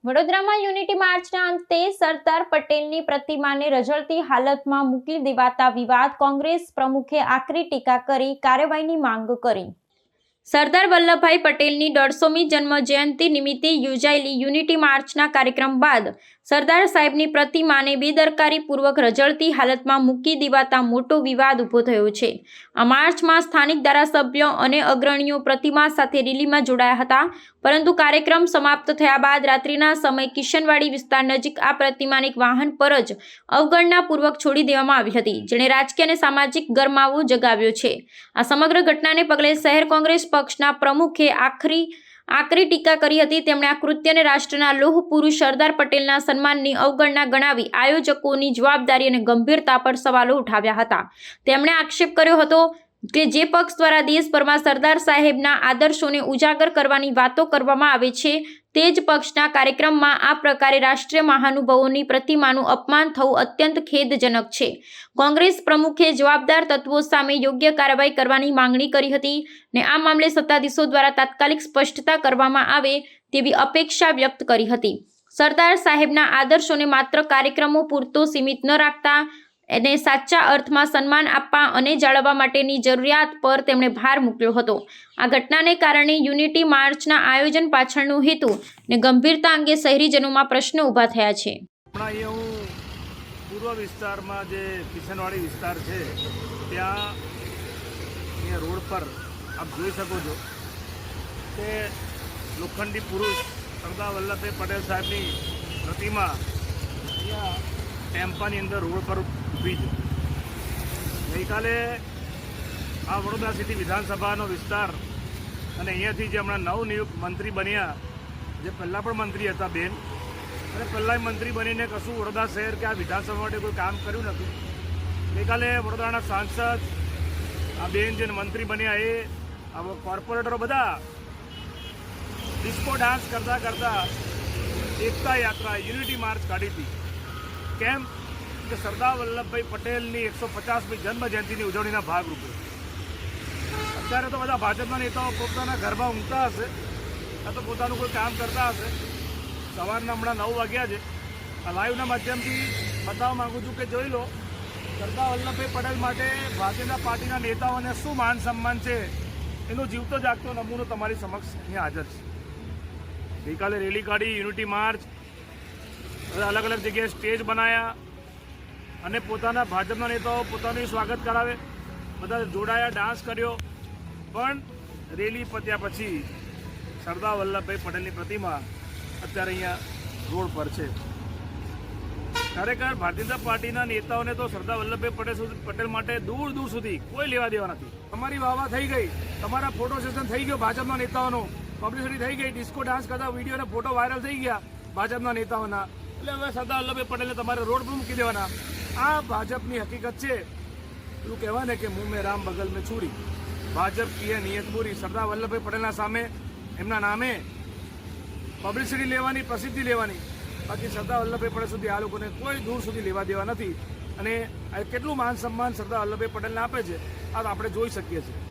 વડોદરામાં યુનિટી માર્ચના અંતે સરદાર પટેલની પ્રતિમાને રઝળતી હાલતમાં મૂકી દેવાતા વિવાદ કોંગ્રેસ પ્રમુખે આકરી ટીકા કરી કાર્યવાહીની માંગ કરી। સરદાર વલ્લભભાઈ પટેલની 150મી જન્મ જયંતિ નિમિત્તે યોજાયેલી યુનિટી માર્ચના કાર્યક્રમ બાદ સરદાર સાહેબની પ્રતિમાને બેદરકારીપૂર્વક રઝળતી હાલતમાં મૂકી દેવાતા મોટો વિવાદ ઊભો થયો છે। આ માર્ચમાં સ્થાનિક ધારાસભ્યો અને અગ્રણીઓ પ્રતિમા સાથે રેલીમાં જોડાયા હતા, પરંતુ કાર્યક્રમ સમાપ્ત થયા બાદ રાત્રિના સમયે કિશનવાડી વિસ્તાર નજીક આ પ્રતિમાને એક વાહન પર જ અવગણનાપૂર્વક છોડી દેવામાં આવી હતી, જેણે રાજકીય અને સામાજિક ગરમાવો જગાવ્યો છે। આ સમગ્ર ઘટનાને પગલે શહેર કોંગ્રેસ પક્ષના પ્રમુખે આકરી ટીકા કરી હતી। તેમણે આ કૃત્યને રાષ્ટ્રના લોહ પુરુષ સરદાર પટેલના સન્માનની અવગણના ગણાવી આયોજકોની જવાબદારી અને ગંભીરતા પર સવાલો ઉઠાવ્યા હતા। તેમણે આક્ષેપ કર્યો હતો કે જે પક્ષ દ્વારા દેશભરમાં સરદાર સાહેબના આદર્શોને ઉજાગર કરવાની વાતો કરવામાં આવે છે, તે જ પક્ષના કાર્યક્રમમાં આ પ્રકારે રાષ્ટ્રીય મહાનુભાવોની પ્રતિમાનું અપમાન થવું અત્યંત ખેદજનક છે। કોંગ્રેસ પ્રમુખે જવાબદાર તત્વો સામે યોગ્ય કાર્યવાહી કરવાની માંગણી કરી હતી અને આ મામલે સત્તાધીશો દ્વારા તાત્કાલિક સ્પષ્ટતા કરવામાં આવે તેવી અપેક્ષા વ્યક્ત કરી હતી। સરદાર સાહેબના આદર્શોને માત્ર કાર્યક્રમો પૂરતો સીમિત ન રાખતા એને સાચા અર્થમાં સન્માન આપવા અને જાળવવા માટેની જરૂરિયાત પર તેમણે ભાર મૂક્યો હતો। આ ઘટનાને કારણે યુનિટી માર્ચના આયોજન પાછળનો હેતુ અને ગંભીરતા અંગે શહેરીજનોમાં પ્રશ્નો ઊભા થયા છે। પૂર્વ વિસ્તારમાં જે કિશનવાડી વિસ્તાર છે ત્યાં રોડ પર આપ જોઈ શકો છો કે લોખંડી પુરુષ સરદાર વલ્લભભાઈ પટેલ સાહેબની પ્રતિમા અહીંયા ટેમ્પાની અંદર રોડ પર ઊભી છે। ગઈકાલે આ વડોદરા સિટી વિધાનસભાનો વિસ્તાર અને અહીંયાથી જે હમણાં નવનિયુક્ત મંત્રી બન્યા, જે પહેલાં પણ મંત્રી હતા બેન, અને પહેલાં મંત્રી બનીને કશું વડોદરા શહેર કે આ વિધાનસભા માટે કોઈ કામ કર્યું નથી। ગઈકાલે વડોદરાના સાંસદ આ બેન જે મંત્રી બન્યા એ આ કોર્પોરેટરો બધા ડિસ્કો ડાન્સ કરતાં કરતાં એકતા યાત્રા યુનિટી માર્ચ કાઢી હતી। કેમ કે સરદાર વલ્લભભાઈ પટેલની 150મી જન્મ જયંતિની ઉજવણીના ભાગરૂપે અત્યારે તો બધા ભાજપના નેતાઓ પોતાના ઘરમાં ઊંઘતા હશે, આ તો પોતાનું કોઈ કામ કરતા હશે। સવારના હમણાં 9 વાગ્યા છે। આ લાઈવના માધ્યમથી બતાવવા માગું છું કે જોઈ લો સરદાર વલ્લભભાઈ પટેલ માટે ભારતીય પાર્ટીના નેતાઓને શું માન સન્માન છે એનો જીવતો જાગતો નમૂનો તમારી સમક્ષ અહીંયા હાજર છે। ગઈકાલે રેલી કાઢી, યુનિટી માર્ચ, અલગ અલગ જગ્યાએ સ્ટેજ બનાવ્યા અને પોતાના ભાજપના નેતાઓ પોતાનું સ્વાગત કરાવે, બધા જોડાયા, ડાન્સ કર્યો, પણ રેલી પત્યા પછી સરદાર વલ્લભભાઈ પટેલની પ્રતિમા અત્યારે અહીંયા રોડ પર છે। ખરેખર ભારતીય જનતા પાર્ટીના નેતાઓને તો સરદાર વલ્લભભાઈ પટેલ માટે દૂર દૂર સુધી કોઈ લેવા દેવા નથી। તમારી વાહવા થઈ ગઈ, તમારા ફોટો સેશન થઈ ગયો ભાજપના નેતાઓનો, પબ્લિસિટી થઈ ગઈ, ડિસ્કો ડાન્સ કરતા વિડીયો અને ફોટો વાયરલ થઈ ગયા ભાજપના નેતાઓના, એટલે હવે સરદાર વલ્લભભાઈ પટેલને તમારે રોડ પર મૂકી દેવાના। આ ભાજપની હકીકત છે। એવું કહેવાય ને કે મુંહ મેં રામ બગલ મેં છૂરી, ભાજપ કી નિયત પૂરી। સરદાર વલ્લભભાઈ પટેલના સામે એમના નામે પબ્લિસિટી લેવાની, પ્રસિદ્ધિ લેવાની, બાકી સરદાર વલ્લભભાઈ પટેલ સુધી આ લોકોને કોઈ દૂર સુધી લેવા દેવા નથી। અને કેટલું માન સન્માન સરદાર વલ્લભભાઈ પટેલને આપે છે આ આપણે જોઈ શકીએ છીએ।